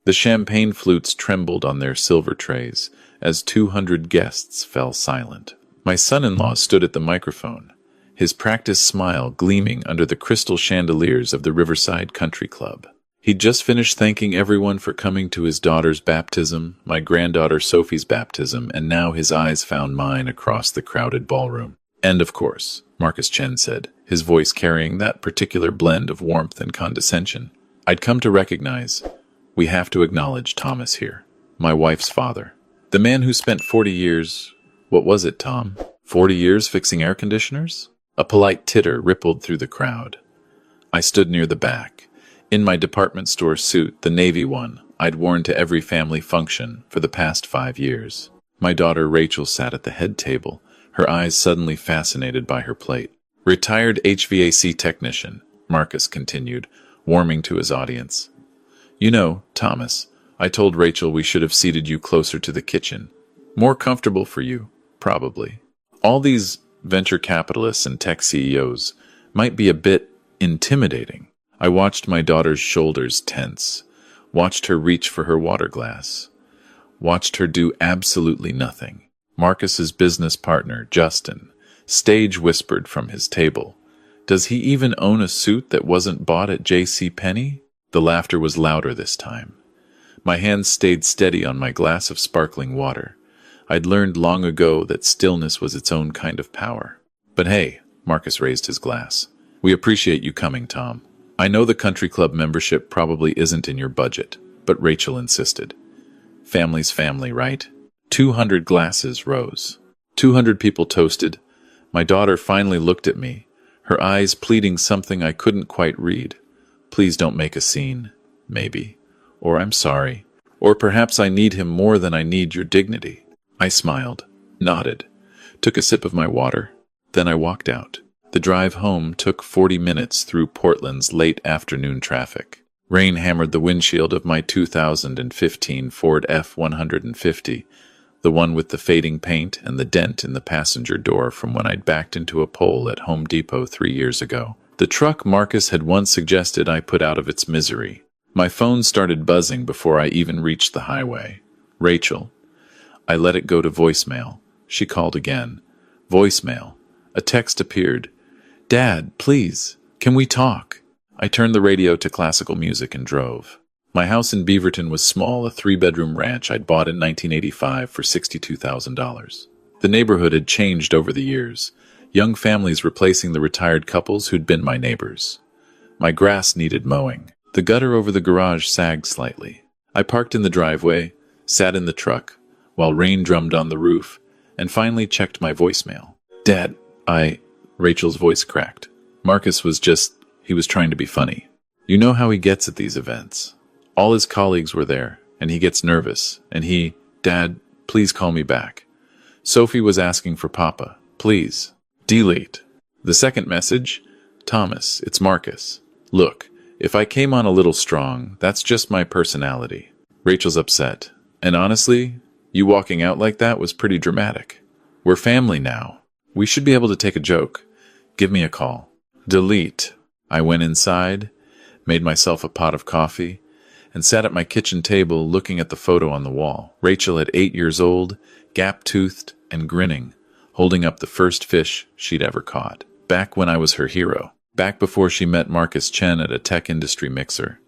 The champagne flutes trembled on their silver trays as 200 guests fell silent. My son-in-law stood at the microphone, his practiced smile gleaming under the crystal chandeliers of the Riverside Country Club. He'd just finished thanking everyone for coming to his daughter's baptism, my granddaughter Sophie's baptism, and now his eyes found mine across the crowded ballroom. And of course, Marcus Chen said, his voice carrying that particular blend of warmth and condescension, I'd come to recognize, we have to acknowledge Thomas here, my wife's father. The man who spent 40 years, what was it, Tom? 40 years fixing air conditioners? A polite titter rippled through the crowd. I stood near the back, in my department store suit, the navy one I'd worn to every family function for the past 5 years. My daughter Rachel sat at the head table, her eyes suddenly fascinated by her plate. Retired HVAC technician, Marcus continued, warming to his audience. You know, Thomas, I told Rachel we should have seated you closer to the kitchen. More comfortable for you, probably. All these venture capitalists and tech CEOs might be a bit intimidating. I watched my daughter's shoulders tense, watched her reach for her water glass, watched her do absolutely nothing. Marcus's business partner, Justin, stage whispered from his table, Does he even own a suit that wasn't bought at J.C. Penney? The laughter was louder this time. My hands stayed steady on my glass of sparkling water. I'd learned long ago that stillness was its own kind of power. But hey, Marcus raised his glass. We appreciate you coming, Tom. I know the country club membership probably isn't in your budget, but Rachel insisted. Family's family, right? 200 glasses rose. 200 people toasted. My daughter finally looked at me, her eyes pleading something I couldn't quite read. Please don't make a scene, maybe. Or I'm sorry. Or perhaps I need him more than I need your dignity. I smiled, nodded, took a sip of my water. Then I walked out. The drive home took 40 minutes through Portland's late afternoon traffic. Rain hammered the windshield of my 2015 Ford F-150, the one with the fading paint and the dent in the passenger door from when I'd backed into a pole at Home Depot 3 years ago. The truck Marcus had once suggested I put out of its misery. My phone started buzzing before I even reached the highway. Rachel. I let it go to voicemail. She called again. Voicemail. A text appeared. Dad, please, can we talk? I turned the radio to classical music and drove. My house in Beaverton was small, a 3-bedroom ranch I'd bought in 1985 for $62,000. The neighborhood had changed over the years, young families replacing the retired couples who'd been my neighbors. My grass needed mowing. The gutter over the garage sagged slightly. I parked in the driveway, sat in the truck, while rain drummed on the roof, and finally checked my voicemail. Dad, Rachel's voice cracked. Marcus was he was trying to be funny. You know how he gets at these events. All his colleagues were there, and he gets nervous, and Dad, please call me back. Sophie was asking for Papa. Please. Delete. The second message, Thomas, it's Marcus. Look, if I came on a little strong, that's just my personality. Rachel's upset. And honestly, you walking out like that was pretty dramatic. We're family now. We should be able to take a joke. Give me a call. Delete. I went inside, made myself a pot of coffee, and sat at my kitchen table looking at the photo on the wall. Rachel at 8 years old, gap-toothed and grinning, holding up the first fish she'd ever caught. Back when I was her hero. Back before she met Marcus Chen at a tech industry mixer.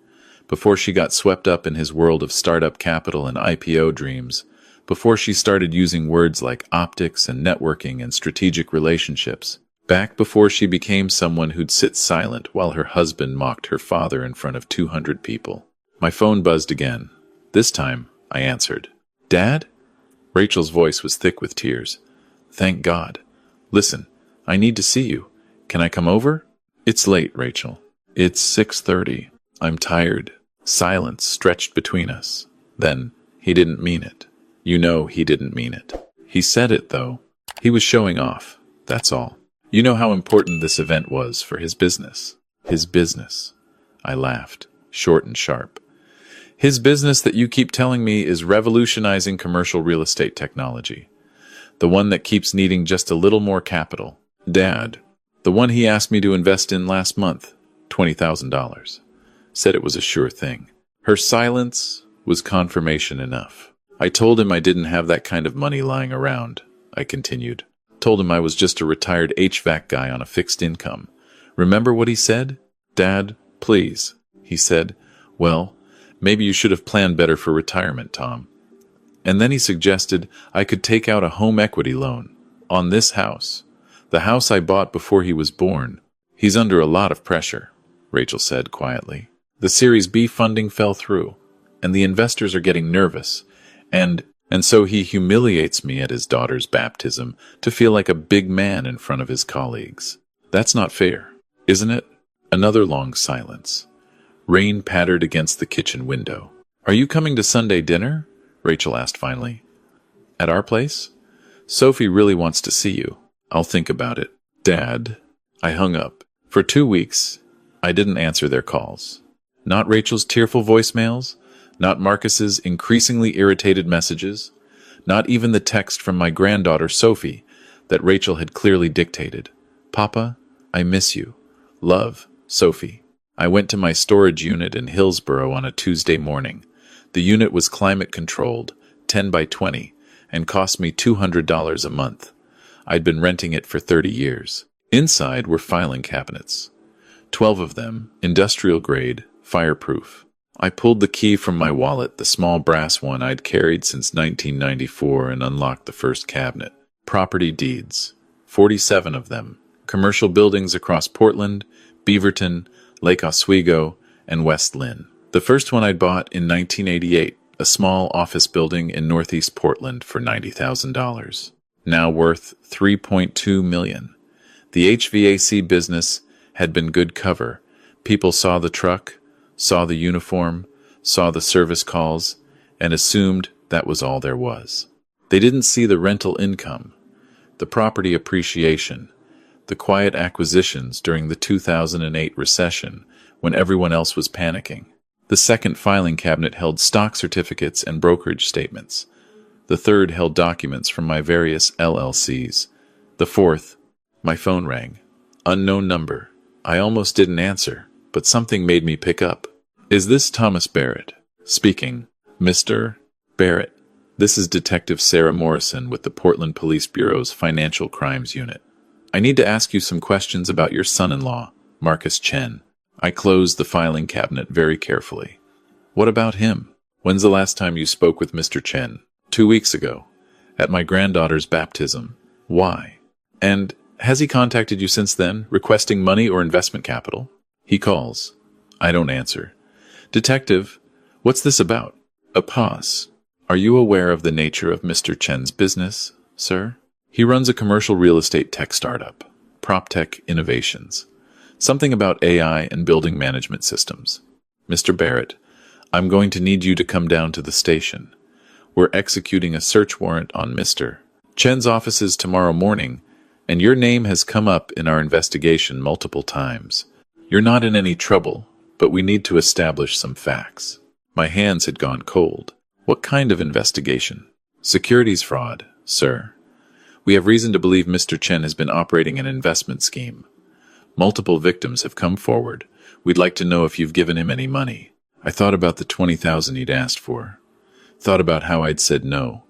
Before she got swept up in his world of startup capital and IPO dreams. Before she started using words like optics and networking and strategic relationships. Back before she became someone who'd sit silent while her husband mocked her father in front of 200 people. My phone buzzed again. This time, I answered. Dad? Rachel's voice was thick with tears. Thank God. Listen, I need to see you. Can I come over? It's late, Rachel. It's 6:30. I'm tired. Silence stretched between us. Then, he didn't mean it. You know he didn't mean it. He said it, though. He was showing off, that's all. You know how important this event was for his business. His business. I laughed, short and sharp. His business that you keep telling me is revolutionizing commercial real estate technology. The one that keeps needing just a little more capital. Dad. The one he asked me to invest in last month. $20,000. Said it was a sure thing. Her silence was confirmation enough. I told him I didn't have that kind of money lying around, I continued. Told him I was just a retired HVAC guy on a fixed income. Remember what he said? Dad, please, he said. Well, maybe you should have planned better for retirement, Tom. And then he suggested I could take out a home equity loan on this house, the house I bought before he was born. He's under a lot of pressure, Rachel said quietly. The Series B funding fell through, and the investors are getting nervous, and so he humiliates me at his daughter's baptism to feel like a big man in front of his colleagues. That's not fair, isn't it? Another long silence. Rain pattered against the kitchen window. Are you coming to Sunday dinner? Rachel asked finally. At our place? Sophie really wants to see you. I'll think about it. Dad. I hung up. For 2 weeks, I didn't answer their calls. Not Rachel's tearful voicemails, not Marcus's increasingly irritated messages, not even the text from my granddaughter Sophie that Rachel had clearly dictated. Papa, I miss you. Love, Sophie. I went to my storage unit in Hillsborough on a Tuesday morning. The unit was climate-controlled, 10 by 20, and cost me $200 a month. I'd been renting it for 30 years. Inside were filing cabinets. 12 of them, industrial-grade, fireproof. I pulled the key from my wallet, the small brass one I'd carried since 1994, and unlocked the first cabinet. Property deeds. 47 of them. Commercial buildings across Portland, Beaverton, Lake Oswego, and West Lynn. The first one I'd bought in 1988, a small office building in northeast Portland for $90,000. Now worth $3.2 million. The HVAC business had been good cover. People saw the truck, saw the uniform, saw the service calls, and assumed that was all there was. They didn't see the rental income, the property appreciation, the quiet acquisitions during the 2008 recession when everyone else was panicking. The second filing cabinet held stock certificates and brokerage statements. The third held documents from my various LLCs. The fourth, my phone rang. Unknown number. I almost didn't answer, but something made me pick up. Is this Thomas Barrett? Speaking. Mr. Barrett. This is Detective Sarah Morrison with the Portland Police Bureau's Financial Crimes Unit. I need to ask you some questions about your son-in-law, Marcus Chen. I closed the filing cabinet very carefully. What about him? When's the last time you spoke with Mr. Chen? 2 weeks ago, at my granddaughter's baptism. Why? And has he contacted you since then, requesting money or investment capital? He calls. I don't answer. Detective, what's this about? A pause. Are you aware of the nature of Mr. Chen's business, sir? He runs a commercial real estate tech startup, PropTech Innovations. Something about AI and building management systems. Mr. Barrett, I'm going to need you to come down to the station. We're executing a search warrant on Mr. Chen's offices tomorrow morning, and your name has come up in our investigation multiple times. You're not in any trouble, but we need to establish some facts. My hands had gone cold. What kind of investigation? Securities fraud, sir. We have reason to believe Mr. Chen has been operating an investment scheme. Multiple victims have come forward. We'd like to know if you've given him any money. I thought about the $20,000 he'd asked for. Thought about how I'd said no.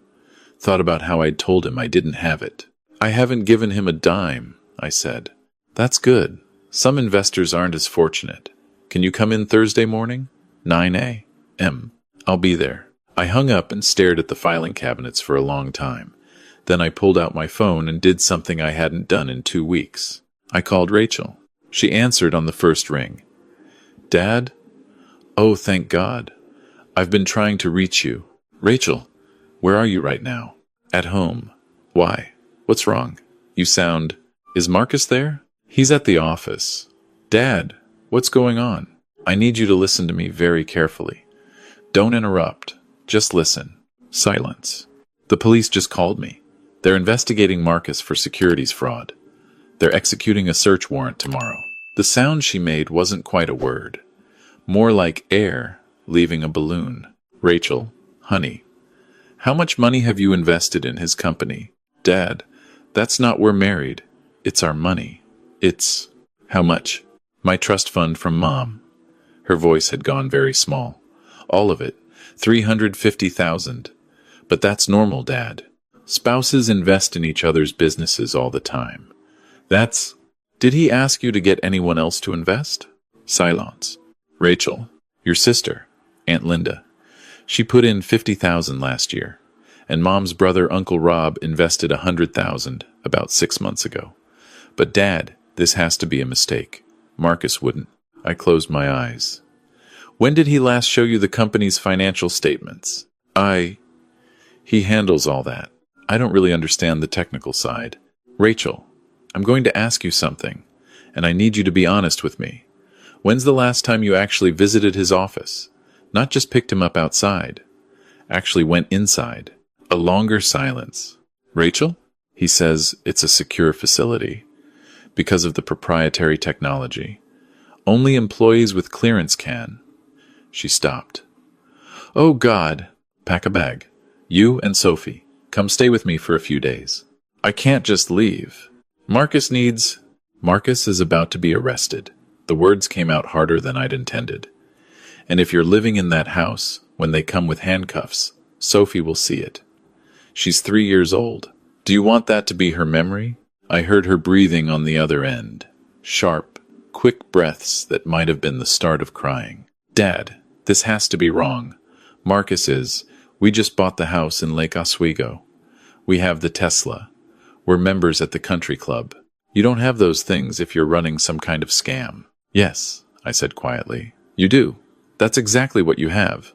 Thought about how I'd told him I didn't have it. I haven't given him a dime, I said. That's good. Some investors aren't as fortunate. Can you come in Thursday morning? 9 a.m. I'll be there. I hung up and stared at the filing cabinets for a long time. Then I pulled out my phone and did something I hadn't done in 2 weeks. I called Rachel. She answered on the first ring. Dad? Oh, thank God. I've been trying to reach you. Rachel, where are you right now? At home. Why? What's wrong? You sound... Is Marcus there? He's at the office. Dad, what's going on? I need you to listen to me very carefully. Don't interrupt. Just listen. Silence. The police just called me. They're investigating Marcus for securities fraud. They're executing a search warrant tomorrow. The sound she made wasn't quite a word. More like air leaving a balloon. Rachel, honey, how much money have you invested in his company? Dad, that's not we're married. It's our money. It's... How much? My trust fund from Mom. Her voice had gone very small. All of it. $350,000. But that's normal, Dad. Spouses invest in each other's businesses all the time. That's... Did he ask you to get anyone else to invest? Silence. Rachel, your sister, Aunt Linda. She put in $50,000 last year, and Mom's brother, Uncle Rob, invested $100,000 about 6 months ago. But Dad, this has to be a mistake. Marcus wouldn't. I closed my eyes. When did he last show you the company's financial statements? He handles all that. I don't really understand the technical side. Rachel, I'm going to ask you something, and I need you to be honest with me. When's the last time you actually visited his office? Not just picked him up outside. Actually went inside. A longer silence. Rachel? He says it's a secure facility. Because of the proprietary technology. Only employees with clearance can. She stopped. Oh, God. Pack a bag. You and Sophie. Come stay with me for a few days. I can't just leave. Marcus is about to be arrested. The words came out harder than I'd intended. And if you're living in that house, when they come with handcuffs, Sophie will see it. She's 3 years old. Do you want that to be her memory? I heard her breathing on the other end. Sharp, quick breaths that might have been the start of crying. Dad, this has to be wrong. We just bought the house in Lake Oswego. We have the Tesla. We're members at the country club. You don't have those things if you're running some kind of scam. Yes, I said quietly. You do. That's exactly what you have.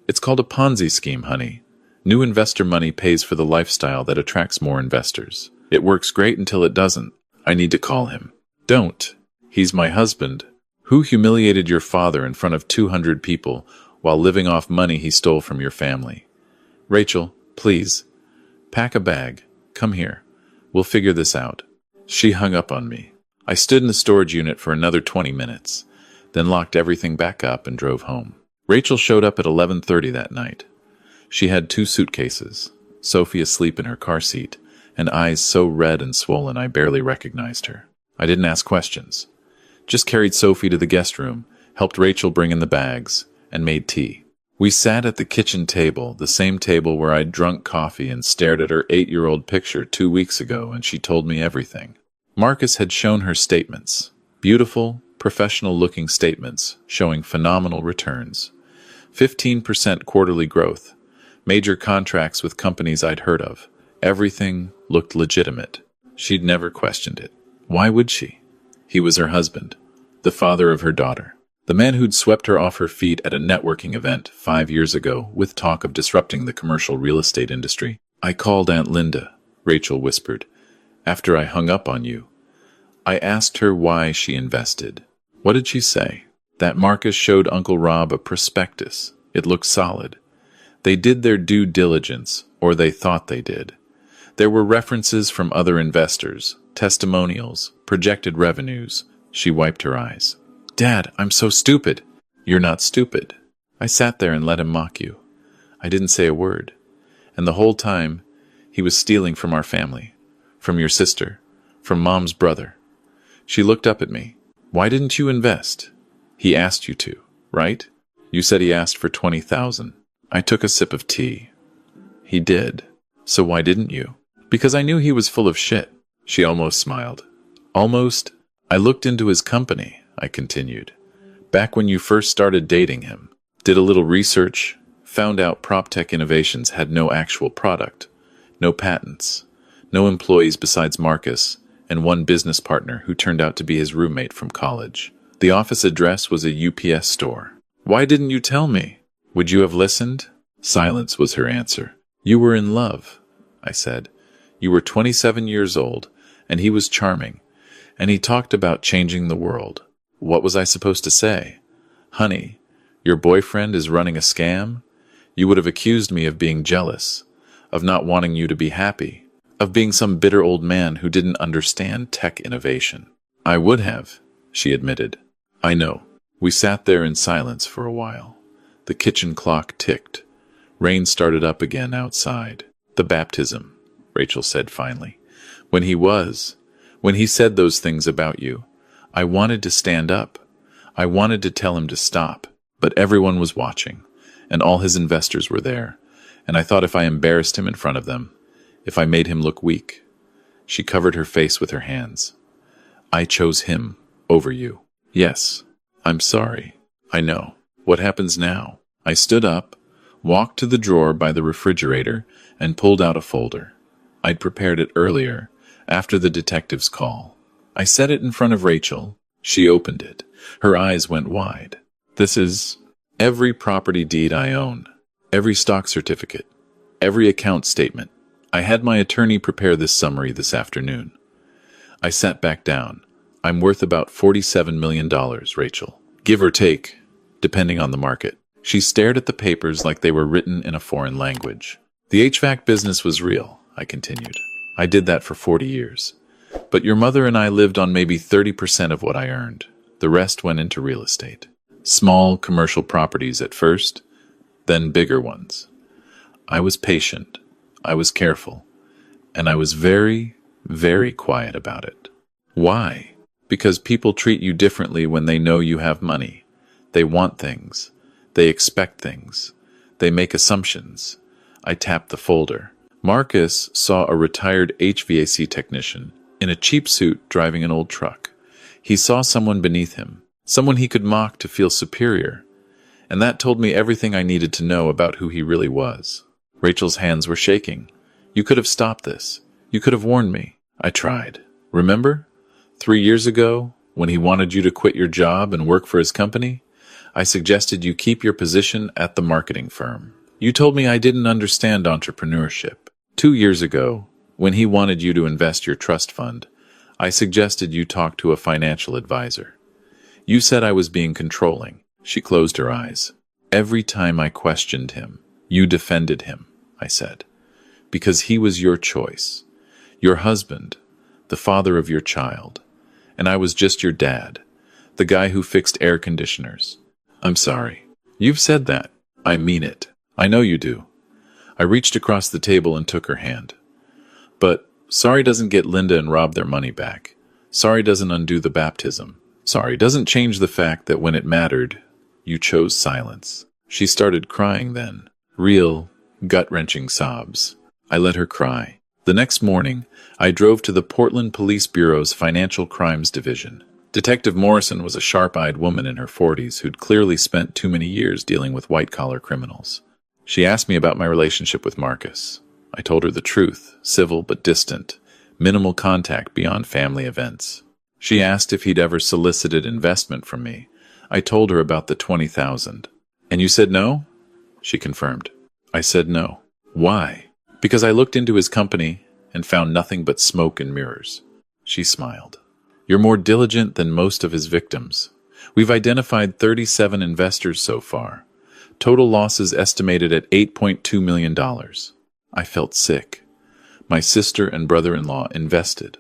It's called a Ponzi scheme, honey. New investor money pays for the lifestyle that attracts more investors. It works great until it doesn't. I need to call him. Don't. He's my husband. Who humiliated your father in front of 200 people while living off money he stole from your family? Rachel, please. Pack a bag. Come here. We'll figure this out. She hung up on me. I stood in the storage unit for another 20 minutes, then locked everything back up and drove home. Rachel showed up at 11:30 that night. She had 2 suitcases, Sophie asleep in her car seat, and eyes so red and swollen I barely recognized her. I didn't ask questions. Just carried Sophie to the guest room, helped Rachel bring in the bags, and made tea. We sat at the kitchen table, the same table where I'd drunk coffee and stared at her 8-year-old picture 2 weeks ago, and she told me everything. Marcus had shown her statements. Beautiful, professional-looking statements showing phenomenal returns. 15% quarterly growth. Major contracts with companies I'd heard of. Everything looked legitimate. She'd never questioned it. Why would she? He was her husband, the father of her daughter. The man who'd swept her off her feet at a networking event 5 years ago with talk of disrupting the commercial real estate industry. I called Aunt Linda, Rachel whispered, after I hung up on you. I asked her why she invested. What did she say? That Marcus showed Uncle Rob a prospectus. It looked solid. They did their due diligence, or they thought they did. There were references from other investors, testimonials, projected revenues. She wiped her eyes. Dad, I'm so stupid. You're not stupid. I sat there and let him mock you. I didn't say a word. And the whole time, he was stealing from our family, from your sister, from Mom's brother. She looked up at me. Why didn't you invest? He asked you to, right? You said he asked for $20,000. I took a sip of tea. He did. So why didn't you? Because I knew he was full of shit. She almost smiled. Almost. I looked into his company, I continued. Back when you first started dating him. Did a little research. Found out PropTech Innovations had no actual product. No patents. No employees besides Marcus, and one business partner who turned out to be his roommate from college. The office address was a UPS store. Why didn't you tell me? Would you have listened? Silence was her answer. You were in love, I said. You were 27 years old, and he was charming, and he talked about changing the world. What was I supposed to say? Honey, your boyfriend is running a scam? You would have accused me of being jealous, of not wanting you to be happy, of being some bitter old man who didn't understand tech innovation. I would have, she admitted. I know. We sat there in silence for a while. The kitchen clock ticked. Rain started up again outside. The baptism, Rachel said finally. When he said those things about you, I wanted to stand up. I wanted to tell him to stop, but everyone was watching. and all his investors were there, and I thought if I embarrassed him in front of them, if I made him look weak. She covered her face with her hands. I chose him over you. Yes, I'm sorry. I know. What happens now? I stood up, walked to the drawer by the refrigerator, and pulled out a folder. I'd prepared it earlier, after the detective's call. I set it in front of Rachel. She opened it. Her eyes went wide. This is every property deed I own, every stock certificate, every account statement. I had my attorney prepare this summary this afternoon. I sat back down. I'm worth about $47 million, Rachel. Give or take, depending on the market. She stared at the papers like they were written in a foreign language. The HVAC business was real, I continued. I did that for 40 years. But your mother and I lived on maybe 30% of what I earned. The rest went into real estate. Small commercial properties at first, then bigger ones. I was patient. I was careful. And I was very, very quiet about it. Why? Because people treat you differently when they know you have money. They want things. They expect things. They make assumptions. I tapped the folder. Marcus saw a retired HVAC technician in a cheap suit driving an old truck. He saw someone beneath him, someone he could mock to feel superior. And that told me everything I needed to know about who he really was. Rachel's hands were shaking. You could have stopped this. You could have warned me. I tried. Remember? 3 years ago, when he wanted you to quit your job and work for his company, I suggested you keep your position at the marketing firm. You told me I didn't understand entrepreneurship. 2 years ago, when he wanted you to invest your trust fund, I suggested you talk to a financial advisor. You said I was being controlling. She closed her eyes. Every time I questioned him, you defended him, I said, because he was your choice, your husband, the father of your child, and I was just your dad, the guy who fixed air conditioners. I'm sorry. You've said that. I mean it. I know you do. I reached across the table and took her hand. But sorry doesn't get Linda and Rob their money back. Sorry doesn't undo the baptism. Sorry doesn't change the fact that when it mattered, you chose silence. She started crying then. Real, gut-wrenching sobs. I let her cry. The next morning, I drove to the Portland Police Bureau's Financial Crimes Division. Detective Morrison was a sharp-eyed woman in her 40s who'd clearly spent too many years dealing with white-collar criminals. She asked me about my relationship with Marcus. I told her the truth, civil but distant, minimal contact beyond family events. She asked if he'd ever solicited investment from me. I told her about the $20,000. And you said no? She confirmed. I said no. Why? Because I looked into his company and found nothing but smoke and mirrors. She smiled. You're more diligent than most of his victims. We've identified 37 investors so far. Total losses estimated at $8.2 million. I felt sick. My sister and brother-in-law invested.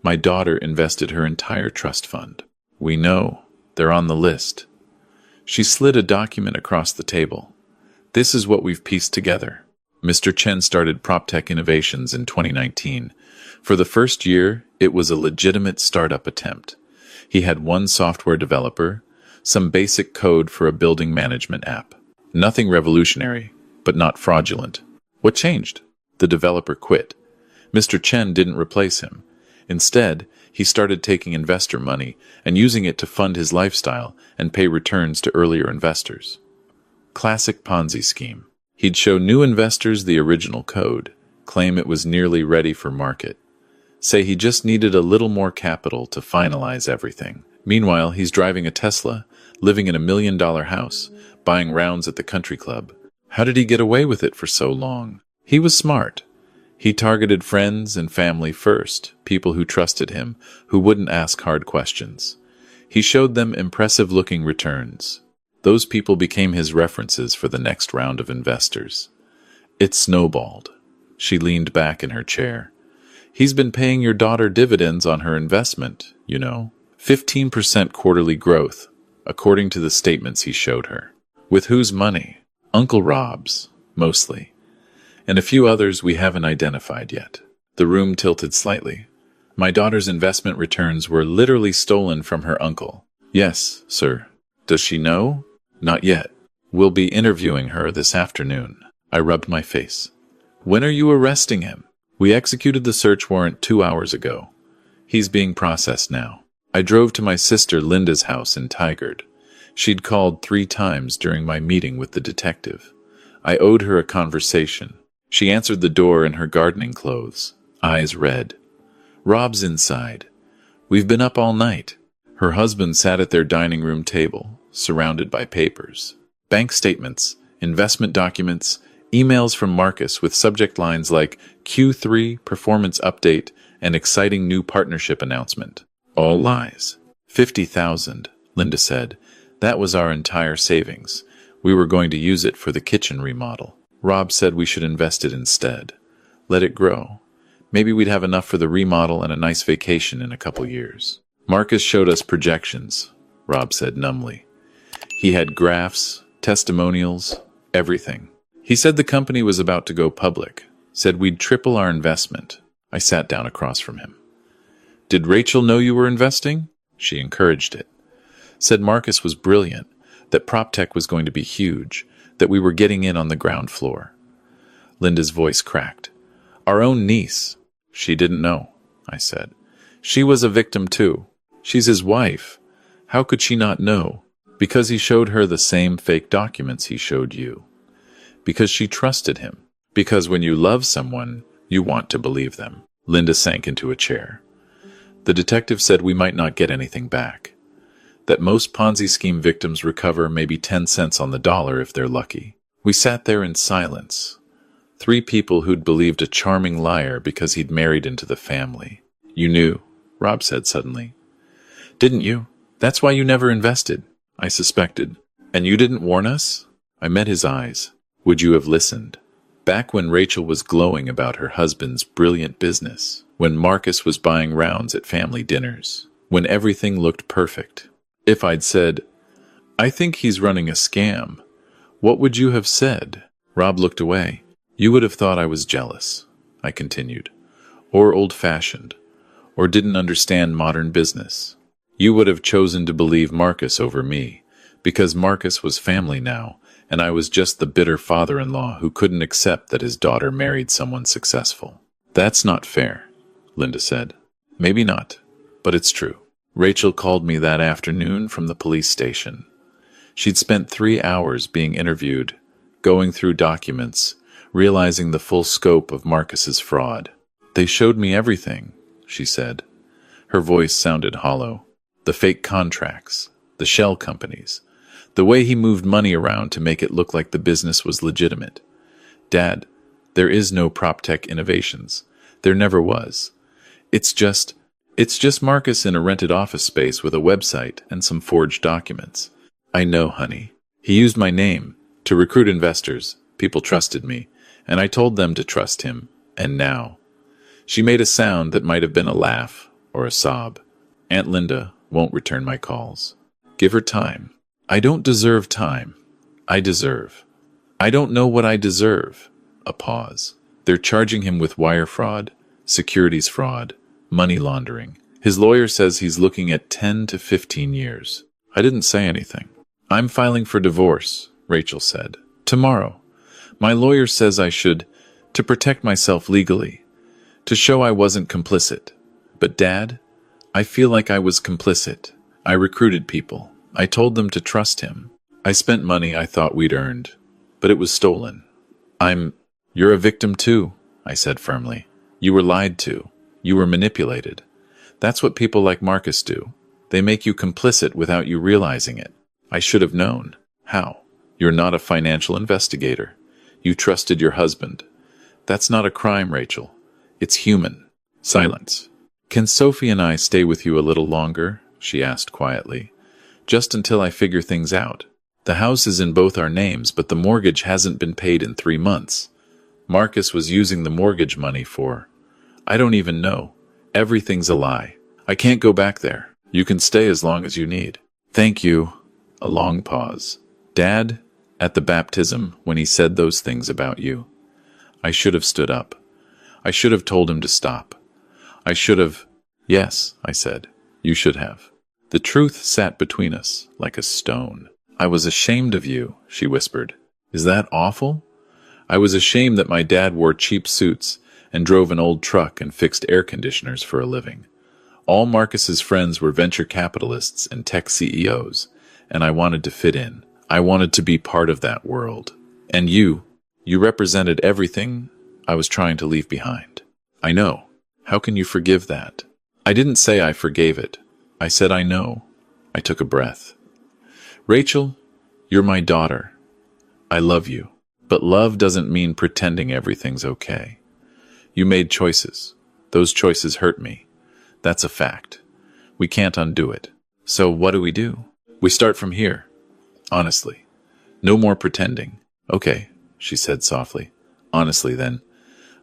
My daughter invested her entire trust fund. We know. They're on the list. She slid a document across the table. This is what we've pieced together. Mr. Chen started PropTech Innovations in 2019. For the first year, it was a legitimate startup attempt. He had one software developer, some basic code for a building management app. Nothing revolutionary, but not fraudulent. What changed? The developer quit. Mr. Chen didn't replace him. Instead, he started taking investor money and using it to fund his lifestyle and pay returns to earlier investors. Classic Ponzi scheme. He'd show new investors the original code, claim it was nearly ready for market, say he just needed a little more capital to finalize everything. Meanwhile, he's driving a Tesla, living in $1 million house, buying rounds at the country club. How did he get away with it for so long? He was smart. He targeted friends and family first, people who trusted him, who wouldn't ask hard questions. He showed them impressive-looking returns. Those people became his references for the next round of investors. It snowballed. She leaned back in her chair. He's been paying your daughter dividends on her investment, 15% quarterly growth, according to the statements he showed her. With whose money? Uncle Rob's, mostly. And a few others we haven't identified yet. The room tilted slightly. My daughter's investment returns were literally stolen from her uncle. Yes, sir. Does she know? Not yet. We'll be interviewing her this afternoon. I rubbed my face. When are you arresting him? We executed the search warrant 2 hours ago. He's being processed now. I drove to my sister Linda's house in Tigard. She'd called 3 times during my meeting with the detective. I owed her a conversation. She answered the door in her gardening clothes, eyes red. Rob's inside. We've been up all night. Her husband sat at their dining room table, surrounded by papers. Bank statements, investment documents, emails from Marcus with subject lines like Q3 performance update and exciting new partnership announcement. All lies. 50,000, Linda said. That was our entire savings. We were going to use it for the kitchen remodel. Rob said we should invest it instead. Let it grow. Maybe we'd have enough for the remodel and a nice vacation in a couple years. Marcus showed us projections, Rob said numbly. He had graphs, testimonials, everything. He said the company was about to go public, said we'd triple our investment. I sat down across from him. Did Rachel know you were investing? She encouraged it. Said Marcus was brilliant, that PropTech was going to be huge, that we were getting in on the ground floor. Linda's voice cracked. Our own niece. She didn't know, I said. She was a victim too. She's his wife. How could she not know? Because he showed her the same fake documents he showed you. Because she trusted him. Because when you love someone, you want to believe them. Linda sank into a chair. The detective said we might not get anything back. That most Ponzi scheme victims recover maybe 10 cents on the dollar if they're lucky. We sat there in silence. 3 people who'd believed a charming liar because he'd married into the family. You knew, Rob said suddenly. Didn't you? That's why you never invested, I suspected. And you didn't warn us? I met his eyes. Would you have listened? Back when Rachel was glowing about her husband's brilliant business, when Marcus was buying rounds at family dinners, when everything looked perfect. If I'd said, I think he's running a scam, what would you have said? Rob looked away. You would have thought I was jealous, I continued, or old-fashioned, or didn't understand modern business. You would have chosen to believe Marcus over me, because Marcus was family now, and I was just the bitter father-in-law who couldn't accept that his daughter married someone successful. That's not fair, Linda said. Maybe not, but it's true. Rachel called me that afternoon from the police station. She'd spent 3 hours being interviewed, going through documents, realizing the full scope of Marcus's fraud. They showed me everything, she said. Her voice sounded hollow. The fake contracts, the shell companies, the way he moved money around to make it look like the business was legitimate. Dad, there is no PropTech innovations. There never was. It's just Marcus in a rented office space with a website and some forged documents. I know, honey. He used my name to recruit investors. People trusted me, and I told them to trust him. And now. She made a sound that might have been a laugh or a sob. Aunt Linda won't return my calls. Give her time. I don't deserve time. I deserve. I don't know what I deserve. A pause. They're charging him with wire fraud, securities fraud, money laundering. His lawyer says he's looking at 10 to 15 years. I didn't say anything. I'm filing for divorce, Rachel said. Tomorrow. My lawyer says I should, to protect myself legally, to show I wasn't complicit. But Dad, I feel like I was complicit. I recruited people. I told them to trust him. I spent money I thought we'd earned, but it was stolen. You're a victim too, I said firmly. You were lied to. You were manipulated. That's what people like Marcus do. They make you complicit without you realizing it. I should have known. How? You're not a financial investigator. You trusted your husband. That's not a crime, Rachel. It's human. Silence. Can Sophie and I stay with you a little longer? She asked quietly. Just until I figure things out. The house is in both our names, but the mortgage hasn't been paid in 3 months. Marcus was using the mortgage money for... I don't even know. Everything's a lie. I can't go back there. You can stay as long as you need. Thank you. A long pause. Dad, at the baptism, when he said those things about you, I should have stood up. I should have told him to stop. I should have... Yes, I said. You should have. The truth sat between us like a stone. I was ashamed of you, she whispered. Is that awful? I was ashamed that my dad wore cheap suits and drove an old truck and fixed air conditioners for a living. All Marcus's friends were venture capitalists and tech CEOs, and I wanted to fit in. I wanted to be part of that world. And you represented everything I was trying to leave behind. I know. How can you forgive that? I didn't say I forgave it. I said I know. I took a breath. Rachel, you're my daughter. I love you. But love doesn't mean pretending everything's okay. You made choices. Those choices hurt me. That's a fact. We can't undo it. So what do? We start from here. Honestly. No more pretending. Okay, she said softly. Honestly, then.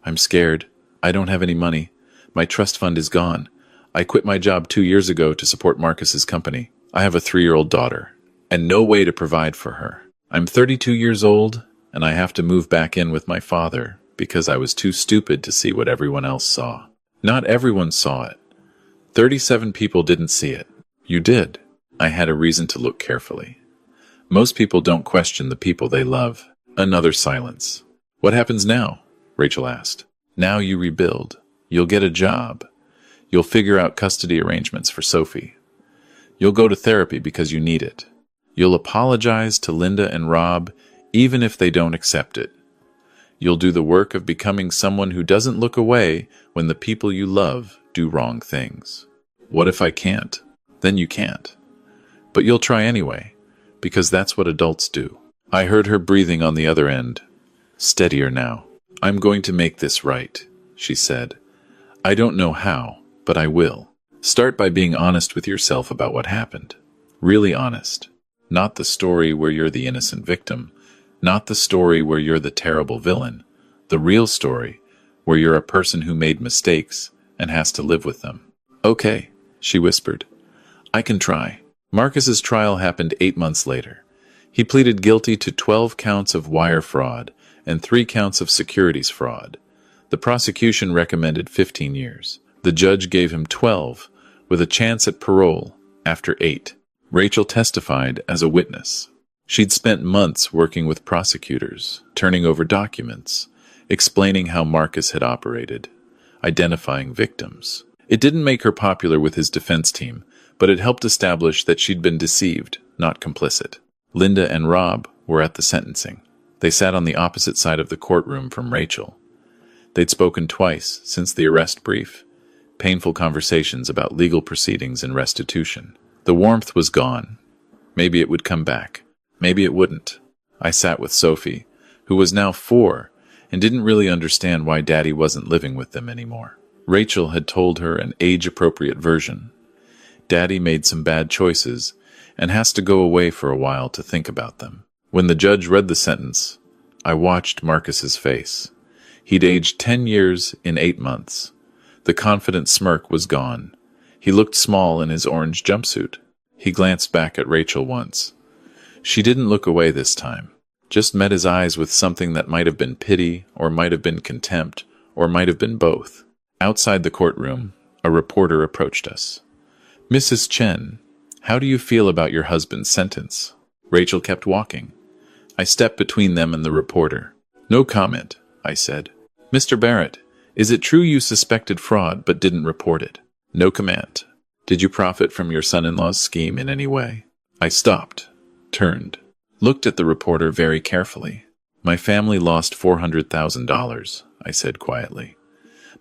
I'm scared. I don't have any money. My trust fund is gone. I quit my job 2 years ago to support Marcus's company. I have a 3-year-old daughter, and no way to provide for her. I'm 32 years old, and I have to move back in with my father because I was too stupid to see what everyone else saw. Not everyone saw it. 37 people didn't see it. You did. I had a reason to look carefully. Most people don't question the people they love. Another silence. What happens now? Rachel asked. Now you rebuild. You'll get a job. You'll figure out custody arrangements for Sophie. You'll go to therapy because you need it. You'll apologize to Linda and Rob even if they don't accept it. You'll do the work of becoming someone who doesn't look away when the people you love do wrong things. What if I can't? Then you can't. But you'll try anyway, because that's what adults do. I heard her breathing on the other end. Steadier now. I'm going to make this right, she said. I don't know how, but I will. Start by being honest with yourself about what happened. Really honest. Not the story where you're the innocent victim. Not the story where you're the terrible villain. The real story where you're a person who made mistakes and has to live with them. Okay, she whispered. I can try. Marcus's trial happened 8 months later. He pleaded guilty to 12 counts of wire fraud and 3 counts of securities fraud. The prosecution recommended 15 years. The judge gave him 12, with a chance at parole after 8. Rachel testified as a witness. She'd spent months working with prosecutors, turning over documents, explaining how Marcus had operated, identifying victims. It didn't make her popular with his defense team, but it helped establish that she'd been deceived, not complicit. Linda and Rob were at the sentencing. They sat on the opposite side of the courtroom from Rachel. They'd spoken twice since the arrest brief, painful conversations about legal proceedings and restitution. The warmth was gone. Maybe it would come back. Maybe it wouldn't. I sat with Sophie, who was now 4, and didn't really understand why Daddy wasn't living with them anymore. Rachel had told her an age-appropriate version. Daddy made some bad choices and has to go away for a while to think about them. When the judge read the sentence, I watched Marcus's face. He'd aged 10 years in 8 months. The confident smirk was gone. He looked small in his orange jumpsuit. He glanced back at Rachel once. She didn't look away this time, just met his eyes with something that might have been pity, or might have been contempt, or might have been both. Outside the courtroom, a reporter approached us. Mrs. Chen, how do you feel about your husband's sentence? Rachel kept walking. I stepped between them and the reporter. No comment, I said. Mr. Barrett, is it true you suspected fraud but didn't report it? No comment. Did you profit from your son-in-law's scheme in any way? I stopped, turned, looked at the reporter very carefully. My family lost $400,000, I said quietly.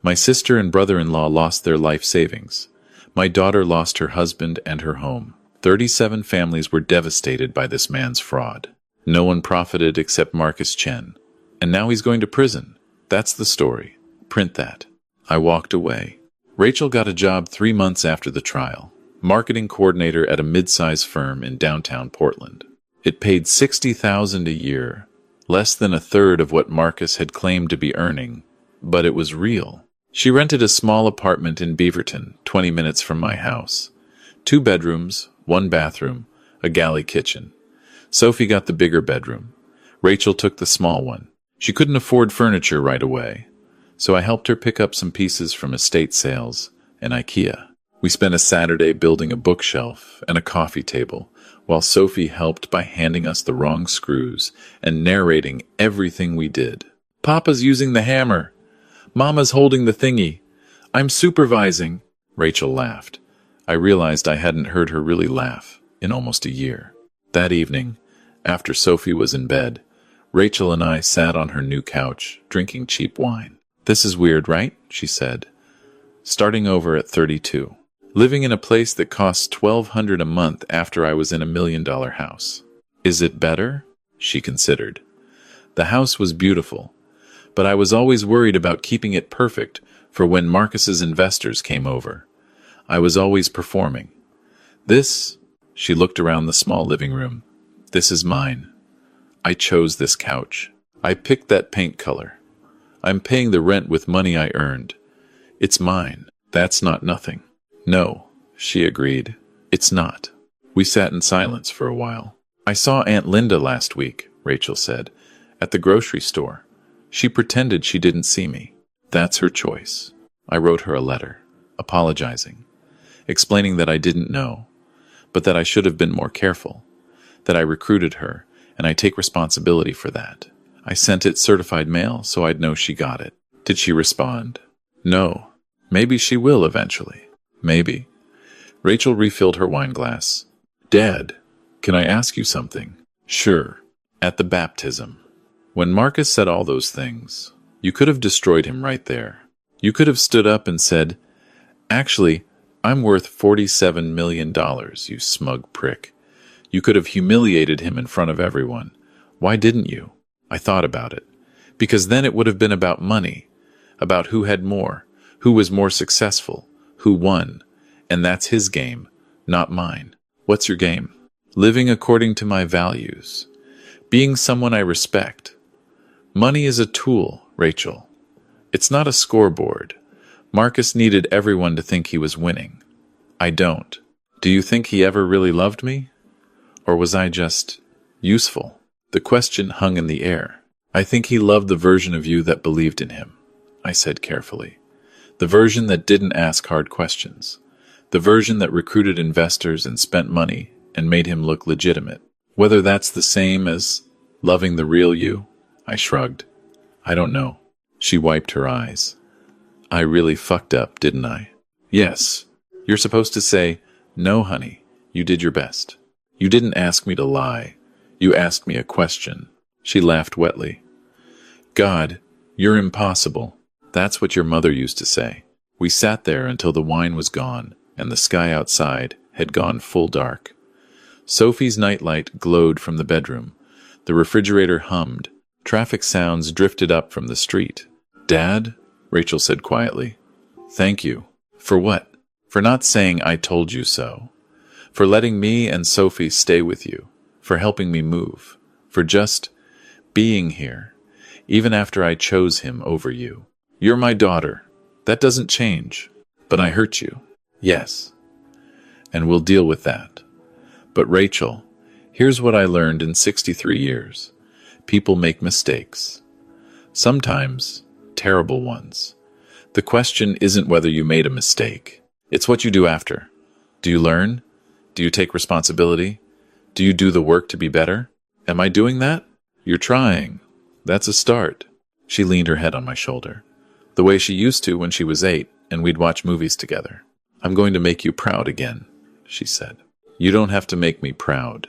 My sister and brother-in-law lost their life savings. My daughter lost her husband and her home. 37 families were devastated by this man's fraud. No one profited except Marcus Chen. And now he's going to prison. That's the story. Print that. I walked away. Rachel got a job 3 months after the trial. Marketing coordinator at a mid-size firm in downtown Portland. It paid $60,000 a year, less than a third of what Marcus had claimed to be earning, but it was real. She rented a small apartment in Beaverton, 20 minutes from my house. 2 bedrooms, 1 bathroom, a galley kitchen. Sophie got the bigger bedroom. Rachel took the small one. She couldn't afford furniture right away, so I helped her pick up some pieces from estate sales and IKEA. We spent a Saturday building a bookshelf and a coffee table while Sophie helped by handing us the wrong screws and narrating everything we did. Papa's using the hammer. Mama's holding the thingy. I'm supervising. Rachel laughed. I realized I hadn't heard her really laugh in almost a year. That evening, after Sophie was in bed, Rachel and I sat on her new couch, drinking cheap wine. This is weird, right? She said. Starting over at 32. Living in a place that costs $1,200 a month after I was in $1 million house. Is it better? She considered. The house was beautiful, but I was always worried about keeping it perfect for when Marcus's investors came over. I was always performing. This, she looked around the small living room. This is mine. I chose this couch. I picked that paint color. I'm paying the rent with money I earned. It's mine. That's not nothing. No, she agreed. It's not. We sat in silence for a while. I saw Aunt Linda last week, Rachel said, at the grocery store. She pretended she didn't see me. That's her choice. I wrote her a letter, apologizing, explaining that I didn't know, but that I should have been more careful, that I recruited her, and I take responsibility for that. I sent it certified mail so I'd know she got it. Did she respond? No. Maybe she will eventually. Maybe. Rachel refilled her wine glass. Dad, can I ask you something? Sure. At the baptism. When Marcus said all those things, you could have destroyed him right there. You could have stood up and said, actually, I'm worth $47 million, you smug prick. You could have humiliated him in front of everyone. Why didn't you? I thought about it. Because then it would have been about money, about who had more, who was more successful, who won. And that's his game, not mine. What's your game? Living according to my values. Being someone I respect. Money is a tool, Rachel. It's not a scoreboard. Marcus needed everyone to think he was winning. I don't. Do you think he ever really loved me? Or was I just useful? The question hung in the air. I think he loved the version of you that believed in him, I said carefully. The version that didn't ask hard questions. The version that recruited investors and spent money and made him look legitimate. Whether that's the same as loving the real you? I shrugged. I don't know. She wiped her eyes. I really fucked up, didn't I? Yes. You're supposed to say, no, honey, you did your best. You didn't ask me to lie. You asked me a question. She laughed wetly. God, you're impossible. That's what your mother used to say. We sat there until the wine was gone and the sky outside had gone full dark. Sophie's nightlight glowed from the bedroom. The refrigerator hummed. Traffic sounds drifted up from the street. Dad? Rachel said quietly. Thank you. For what? For not saying I told you so. For letting me and Sophie stay with you. For helping me move. For just being here, even after I chose him over you. You're my daughter. That doesn't change. But I hurt you. Yes. And we'll deal with that. But Rachel, here's what I learned in 63 years. People make mistakes. Sometimes terrible ones. The question isn't whether you made a mistake. It's what you do after. Do you learn? Do you take responsibility? Do you do the work to be better? Am I doing that? You're trying. That's a start. She leaned her head on my shoulder, the way she used to when she was 8 and we'd watch movies together. I'm going to make you proud again, she said. You don't have to make me proud.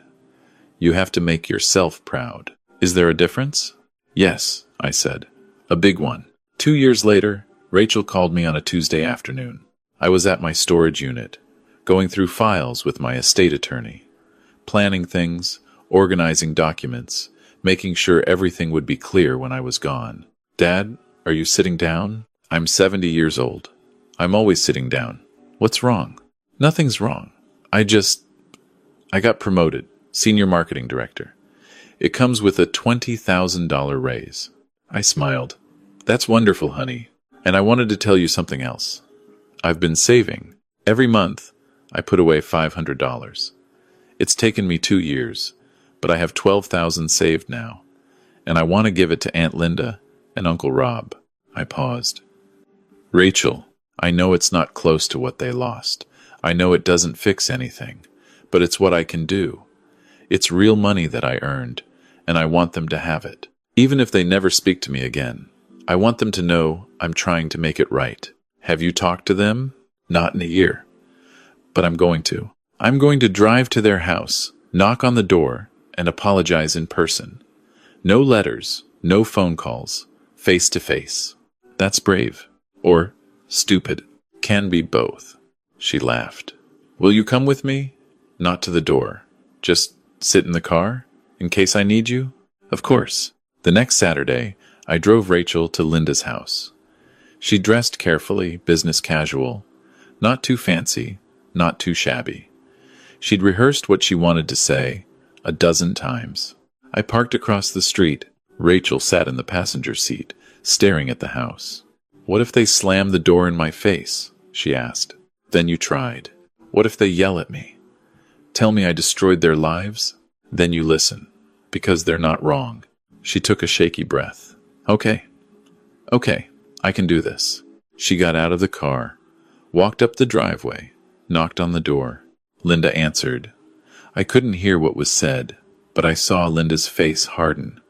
You have to make yourself proud. Is there a difference? Yes, I said. A big one. 2 years later, Rachel called me on a Tuesday afternoon. I was at my storage unit, going through files with my estate attorney, planning things, organizing documents, making sure everything would be clear when I was gone. Dad, are you sitting down? I'm 70 years old. I'm always sitting down. What's wrong? Nothing's wrong. I got promoted, senior marketing director. It comes with a $20,000 raise. I smiled. That's wonderful, honey. And I wanted to tell you something else. I've been saving. Every month, I put away $500. It's taken me 2 years, but I have $12,000 saved now, and I want to give it to Aunt Linda and Uncle Rob. I paused. Rachel, I know it's not close to what they lost. I know it doesn't fix anything, but it's what I can do. It's real money that I earned, and I want them to have it. Even if they never speak to me again, I want them to know I'm trying to make it right. Have you talked to them? Not in a year. But I'm going to. I'm going to drive to their house, knock on the door, and apologize in person. No letters, no phone calls, face to face. That's brave. Or stupid. Can be both. She laughed. Will you come with me? Not to the door. Just sit in the car? In case I need you? Of course. The next Saturday, I drove Rachel to Linda's house. She dressed carefully, business casual. Not too fancy, not too shabby. She'd rehearsed what she wanted to say 12 times. I parked across the street. Rachel sat in the passenger seat, staring at the house. What if they slam the door in my face? She asked. Then you tried. What if they yell at me? Tell me I destroyed their lives? Then you listen, because they're not wrong. She took a shaky breath. Okay, I can do this. She got out of the car, walked up the driveway, knocked on the door. Linda answered. I couldn't hear what was said, but I saw Linda's face harden,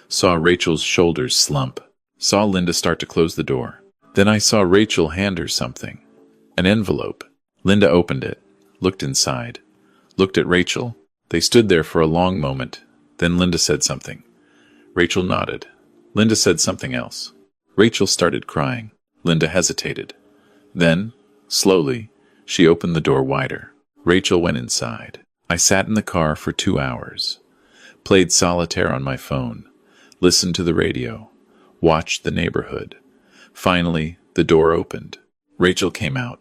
saw Rachel's shoulders slump, saw Linda start to close the door. Then I saw Rachel hand her something. An envelope. Linda opened it, looked inside, looked at Rachel. They stood there for a long moment. Then Linda said something. Rachel nodded. Linda said something else. Rachel started crying. Linda hesitated. Then, slowly, she opened the door wider. Rachel went inside. I sat in the car for 2 hours, played solitaire on my phone, listened to the radio, watched the neighborhood. Finally, the door opened. Rachel came out.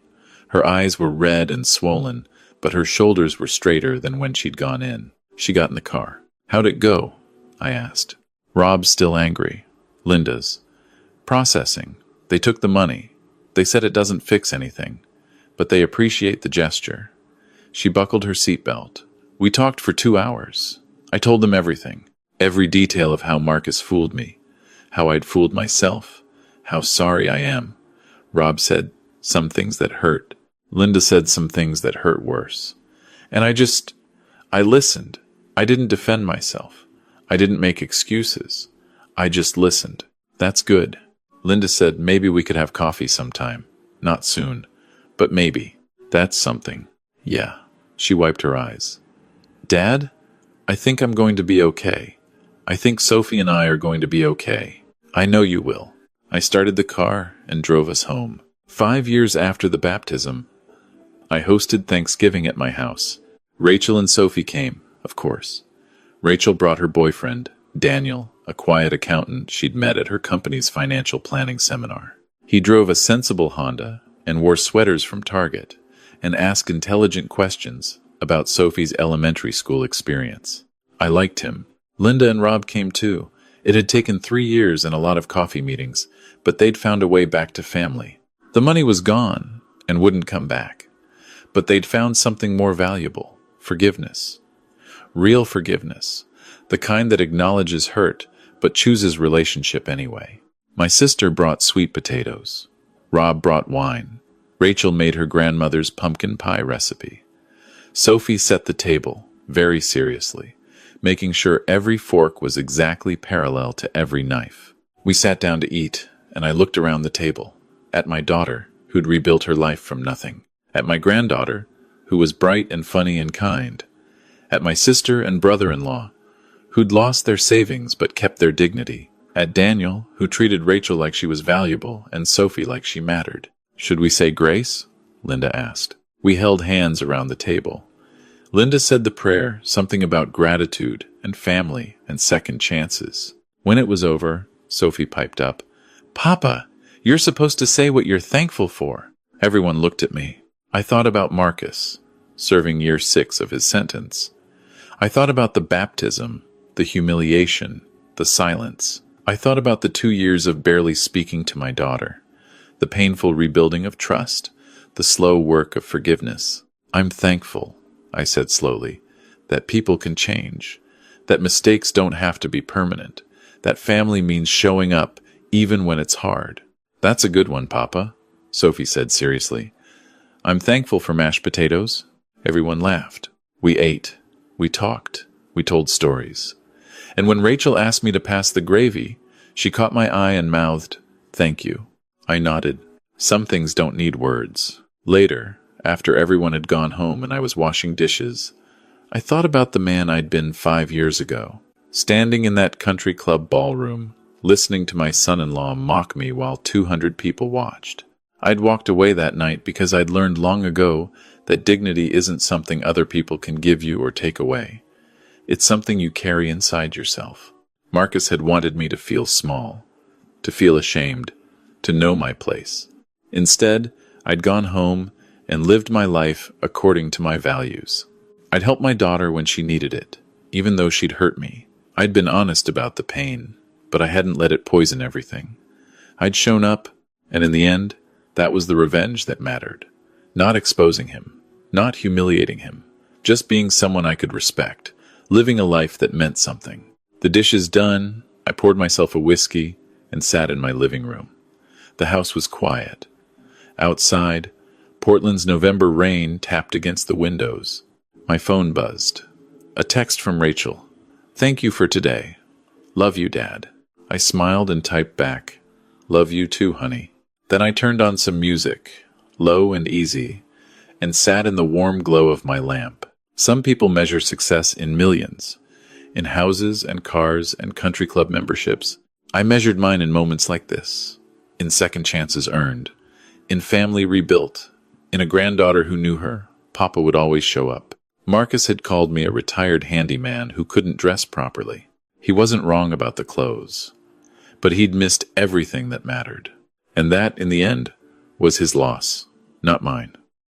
Her eyes were red and swollen, but her shoulders were straighter than when she'd gone in. She got in the car. How'd it go? I asked. Rob's still angry. Linda's. Processing. They took the money. They said it doesn't fix anything, but they appreciate the gesture. She buckled her seatbelt. We talked for 2 hours. I told them everything. Every detail of how Marcus fooled me. How I'd fooled myself. How sorry I am. Rob said some things that hurt. Linda said some things that hurt worse. And I listened. I didn't defend myself. I didn't make excuses. I just listened. That's good. Linda said maybe we could have coffee sometime. Not soon, but maybe. That's something. Yeah. She wiped her eyes. Dad, I think I'm going to be okay. I think Sophie and I are going to be okay. I know you will. I started the car and drove us home. 5 years after the baptism, I hosted Thanksgiving at my house. Rachel and Sophie came, of course. Rachel brought her boyfriend, Daniel, a quiet accountant she'd met at her company's financial planning seminar. He drove a sensible Honda and wore sweaters from Target and asked intelligent questions about Sophie's elementary school experience. I liked him. Linda and Rob came too. It had taken 3 years and a lot of coffee meetings, but they'd found a way back to family. The money was gone and wouldn't come back, but they'd found something more valuable: forgiveness. Real forgiveness, the kind that acknowledges hurt but chooses relationship anyway. My sister brought sweet potatoes. Rob brought wine. Rachel made her grandmother's pumpkin pie recipe. Sophie set the table, very seriously, making sure every fork was exactly parallel to every knife. We sat down to eat, and I looked around the table, at my daughter, who'd rebuilt her life from nothing, at my granddaughter, who was bright and funny and kind, at my sister and brother-in-law, who'd lost their savings but kept their dignity, at Daniel, who treated Rachel like she was valuable and Sophie like she mattered. Should we say grace? Linda asked. We held hands around the table. Linda said the prayer, something about gratitude and family and second chances. When it was over, Sophie piped up, Papa, you're supposed to say what you're thankful for. Everyone looked at me. I thought about Marcus, serving year 6 of his sentence. I thought about the baptism, the humiliation, the silence. I thought about the 2 years of barely speaking to my daughter, the painful rebuilding of trust, the slow work of forgiveness. I'm thankful, I said slowly, that people can change, that mistakes don't have to be permanent, that family means showing up even when it's hard. That's a good one, Papa, Sophie said seriously. I'm thankful for mashed potatoes. Everyone laughed. We ate. We talked. We told stories. And when Rachel asked me to pass the gravy, she caught my eye and mouthed, "Thank you." I nodded. Some things don't need words. Later, after everyone had gone home and I was washing dishes, I thought about the man I'd been 5 years ago, standing in that country club ballroom, listening to my son-in-law mock me while 200 people watched. I'd walked away that night because I'd learned long ago that dignity isn't something other people can give you or take away. It's something you carry inside yourself. Marcus had wanted me to feel small, to feel ashamed, to know my place. Instead, I'd gone home and lived my life according to my values. I'd helped my daughter when she needed it, even though she'd hurt me. I'd been honest about the pain, but I hadn't let it poison everything. I'd shown up, and in the end, that was the revenge that mattered. Not exposing him, not humiliating him, just being someone I could respect, living a life that meant something. The dishes done, I poured myself a whiskey and sat in my living room. The house was quiet. Outside, Portland's November rain tapped against the windows. My phone buzzed. A text from Rachel. "Thank you for today. Love you, Dad." I smiled and typed back, "Love you too, honey." Then I turned on some music, low and easy, and sat in the warm glow of my lamp. Some people measure success in millions, in houses and cars and country club memberships. I measured mine in moments like this, in second chances earned, in family rebuilt, in a granddaughter who knew her. Papa would always show up. Marcus had called me a retired handyman who couldn't dress properly. He wasn't wrong about the clothes, but he'd missed everything that mattered. And that, in the end, was his loss, not mine.